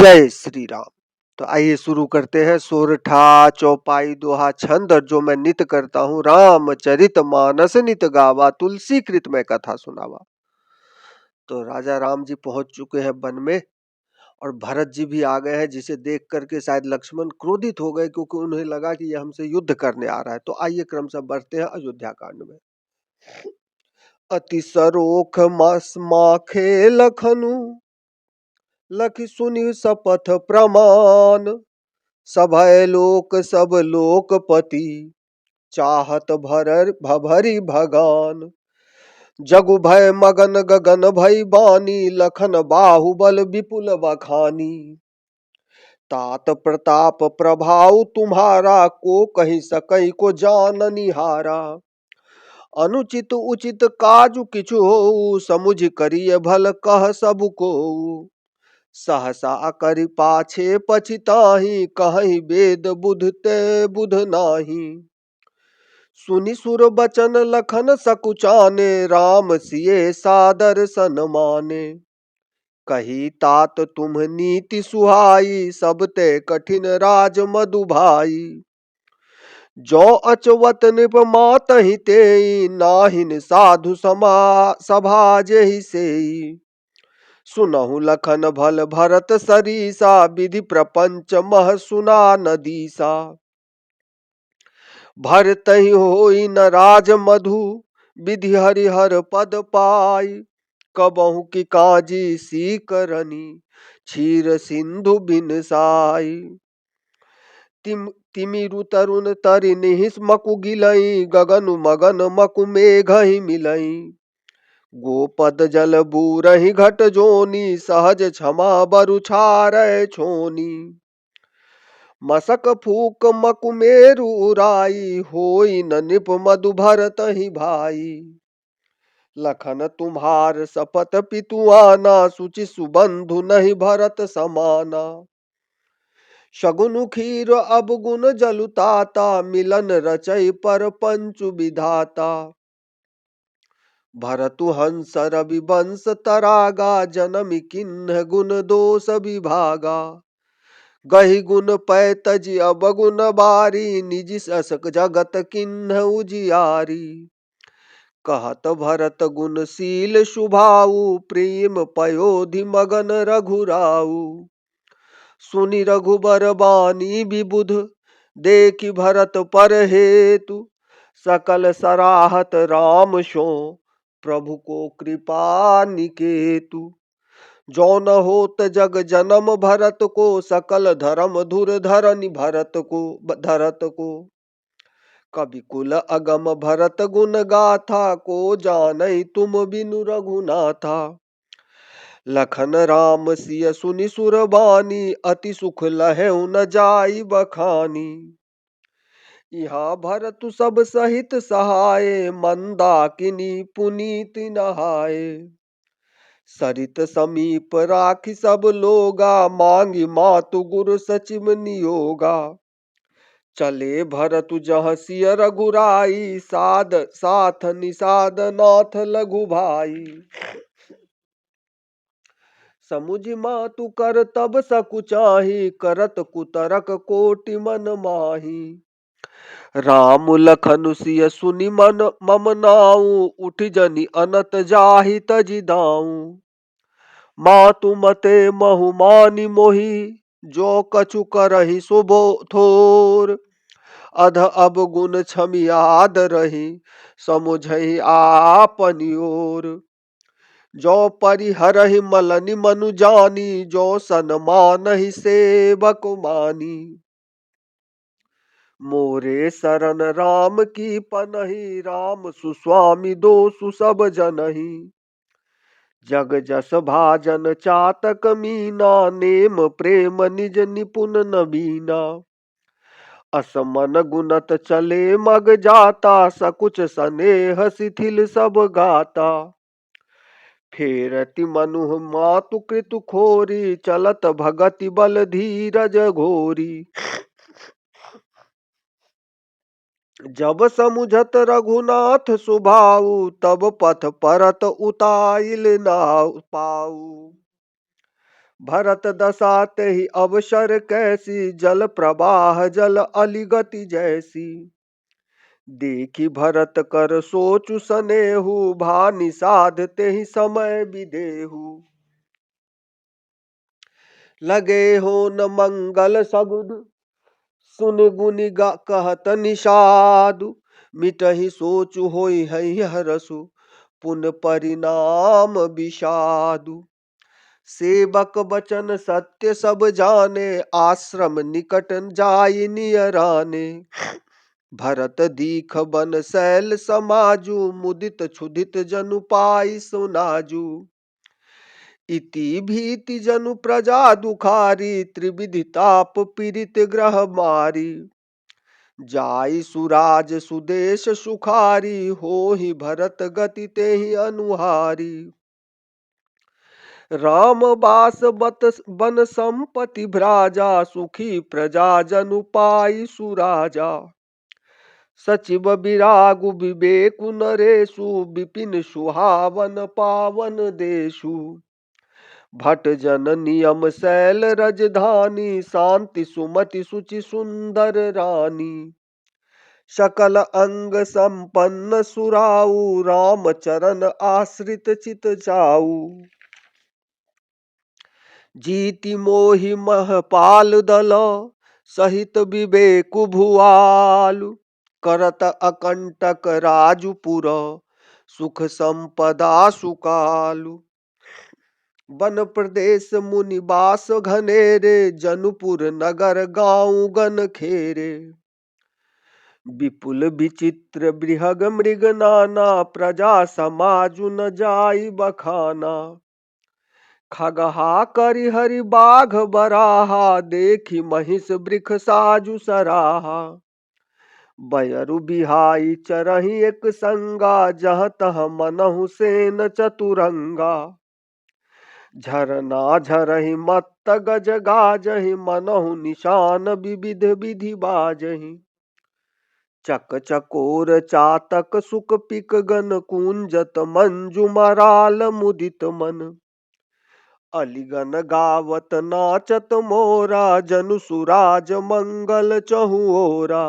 जय श्री राम। तो आइए शुरू करते हैं। सोरठा चौपाई दोहा छंद जो मैं नित करता हूँ। रामचरित मानस नित गावा, तुलसी कृत में कथा सुनावा। तो राजा राम जी पहुंच चुके हैं वन में और भरत जी भी आ गए हैं, जिसे देख करके शायद लक्ष्मण क्रोधित हो गए, क्योंकि उन्हें लगा कि यह हमसे युद्ध करने आ रहा है। तो आइए क्रमशः बढ़ते हैं अयोध्या कांड में। अति सरोख मास माखे लखनु, लखि सुनि शपथ प्रमाण। सभय लोक सब लोकपति, चाहत भरी भगान। जगु भय मगन गगन भई बानी, लखन बाहुबल विपुल बखानी। तात प्रताप प्रभाव तुम्हारा, को कहीं सकई को जान निहारा। अनुचित उचित काजु किछु हो, समुझ करिय भल कह सब को। सहसा करि पाछे पछिताहि, कहीं वेद बुध ते बुध नाही। सुनि सुर बचन लखन सकुचाने, राम सिए सादर सन्माने। कही तात तुम नीति सुहाई, सब ते कठिन राज मधु भाई। जो अचवत निप मातहि तेई, नाहिन साधु सभा जेहि सेई। सुनहु लखन भल भरत सरीसा, विधि प्रपंच मह सुना नदीसा। भरतहि होई न राज मधु, विधि हरिहर पद पाई। कबहु की काजी सीकरनी, क्षीर सिंधु बिन साई। तिमिरु तरुण तरि निहिस मकु गिलई, गगनु मगन मकु मेघहि मिलई। गोपद जल बूरहि घट जोनी, सहज क्षमा बरु छारै छोनी। मसक फूक मकु मेरु उराई, होई न निप मधु भरतहि भाई। लखन तुम्हार सपत पितु आना, सुचि सुबंधु नहीं भरत समाना। शगुन खीर अबगुन जलु ताता, मिलन रचई पर पंचु विधाता। भरतु हंस रवि वंश तरागा, जनमि किन्ह गुण दोष विभागा। गहि गुण पै तजि अवगुण बारी, निज असक जगत किन्ह उजियारी। कहत भरत गुणशील शुभाऊ, प्रेम पयोधि मगन रघुराऊ। सुनि रघुबर बानी विबुध, देखि भरत पर हेतु। सकल सराहत राम सो, प्रभु को कृपा निकेतु। जो न होत जग जन्म भरत को, सकल धर्म धुर धरनि धरत को। कवि कुल अगम भरत गुण गाथा, को जानई तुम बिनु रघुनाथा। लखन राम सिय सुनि सुर बानी, अति सुख लहउ न जाई बखानी। यहाँ भरतु सब सहित सहाय, मंदाकिनी पुनीत नहाए। सरित समीप राखी सब लोगा, मांगी मातु गुरु सचिव नियोगा। चले भरतु जहाँ सिय रघुराई, साथ निषाद नाथ लघु भाई। समुझ मातु कर तब सकुचाही, करत कुतरक कोटि मन माही। राम लखन सिय सुनि मन मम नाऊ, उठ जनि अनत जाहि तजि दाऊ। मातु मते महु मानि मोहि, जो कछु करहि सुबो थोर। अध अब गुण छमि याद रही, समुझहि आपनि ओर। जो परिहरहि मलनि मनु जानी, जो सन्मानहि सेवक मानी। मोरे शरण राम की पनहि, राम सुस्वामी दोसु सब जनहि। जग जस भाजन चातक मीना, नेम प्रेम निज निपुण नबीना। असमन गुणत चले मग जाता, सकुच स्नेह शिथिल सब गाता। फेरति मनुह मातु कृतु खोरी, चलत भगति बल धीरज घोरी। जब समुझत रघुनाथ सुभाऊ, तब पथ परत उताइल ना पाऊ। भरत दशा ही अवसर कैसी, जल प्रवाह जल अलिगति जैसी। देखी भरत कर सोचु सनेहु, भा निषाद तेहि समय विदेहु। लगे हो न मंगल सगुन, सुन गुनि कहत निषादु। मिटहि सोचु होई हई हरसु, पुन परिणाम विषादु। सेवक बचन सत्य सब जाने, आश्रम निकट जाई नियराने। भरत दीख बन शैल समाजु, मुदित क्षुधित जनु पाई सुनाजु। इति भीति जनु प्रजा दुखारी, त्रिविधि ताप पीड़ित ग्रह मारी। जाई सुराज सुदेश सुखारी, होहि भरत गति तेहि अनुहारी। राम बास बत बन संपति भ्राजा, सुखी प्रजा जनु पाई सुराजा। सचिव विरागु विवेकु नरेशु, विपिन सुहावन पावन देशु। भट जन नियम शैल रजधानी, शांति सुमति सुचि सुंदर रानी। सकल अंग संपन्न सुराऊ, राम चरण आश्रित चित जाऊ। जीति मोहि महपाल दल, सहित विवेकु भुआलु। करत अकंटक राजुपुर, सुख संपदा सुकालु। वन प्रदेश मुनिवास घनेरे, जनुपुर नगर गाँव गन खेरे। विपुल विचित्र बृहग मृग नाना, प्रजा समाजु न जाई बखाना। खगहा करि हरि बाघ बराहा, देखी महिष वृख साजु सराहा। बयरु बिहाई चरहि एक संगा, जहाँ तहाँ मनहु सेन चतुरंगा। झरना झरहि मत्त गज गाजहि, मनहु निशान विविध विधि बाजहि। चक चकोर चातक सुक पिक गन, कुंजत मंजु मराल मुदित मन। अलिगन गावत नाचत मोरा, जनु सुराज मंगल चहुओरा।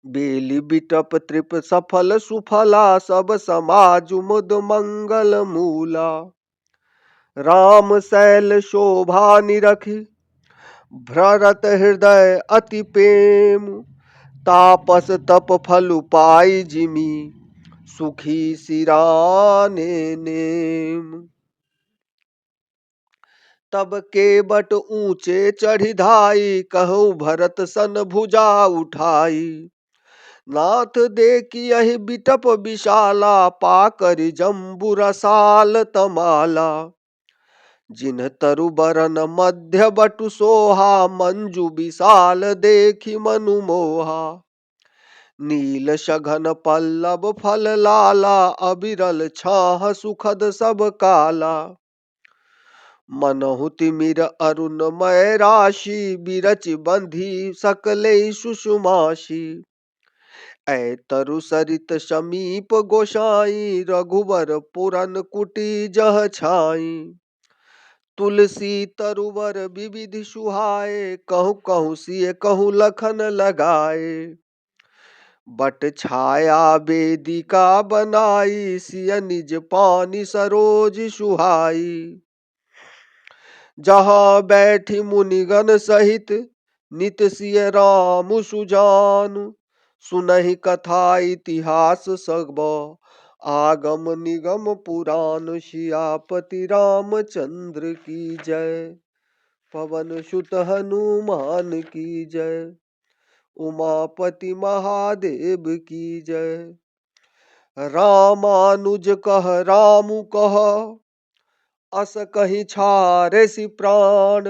बेली बिटप त्रिप सफल सुफला, सब समाज मुद मंगल मूला। राम शैल शोभा निरखी, भरत हृदय अति प्रेम। तापस तप फलु पाई जिमी, सुखी सिराने नेम। तब के बट ऊंचे चढ़ी धाई, कहूँ भरत सन भुजा उठाई। नाथ देखी यही बिटप विशाला, पाकरि जम्बु रसाल तमाला। जिन्ह तरु बरन मध्य बटु सोहा, मंजु विशाल देखी मनु मोहा। नील शघन पल्लव फल लाला, अबिरल छाह सुखद सब काला। मनहु तिमिर अरुणमय राशि, बिरच बंधी सकले सुषुमासी। ऐ तरु सरित समीप गोसाई, रघुवर पुरन कुटी जह छाई। तुलसी तरुवर विविधि सुहाए, कहूँ कहूँ सिय कहूँ लखन लगाए। बट छाया वेदिका बनाई, सिय निज पानी सरोज सुहाई। जहाँ बैठी मुनिगण सहित, नित सिय राम सुजानु। सुनहि कथा इतिहास सब, आगम निगम पुराण। सियापति रामचंद्र की जय, पवन सुत हनुमान की जय। उमापति महादेव की जय। रामानुज कह रामु कह, अस कहि छारसि प्राण।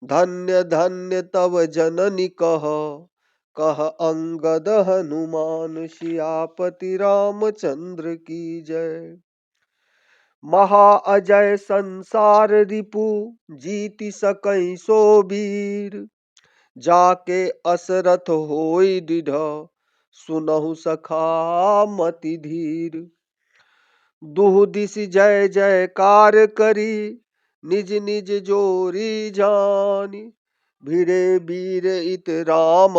धन्य धन्य तव जननी कह, कह अंगद हनुमान। सियापति रामचंद्र की जय। महा अजय संसार रिपु, जीति सकई सो वीर। जाके असरथ होई दृढ़, सुनहु सखा मति धीर। दुह दिसि जय जयकार करी, निज निज जोरी जानी भिड़े वीर इत राम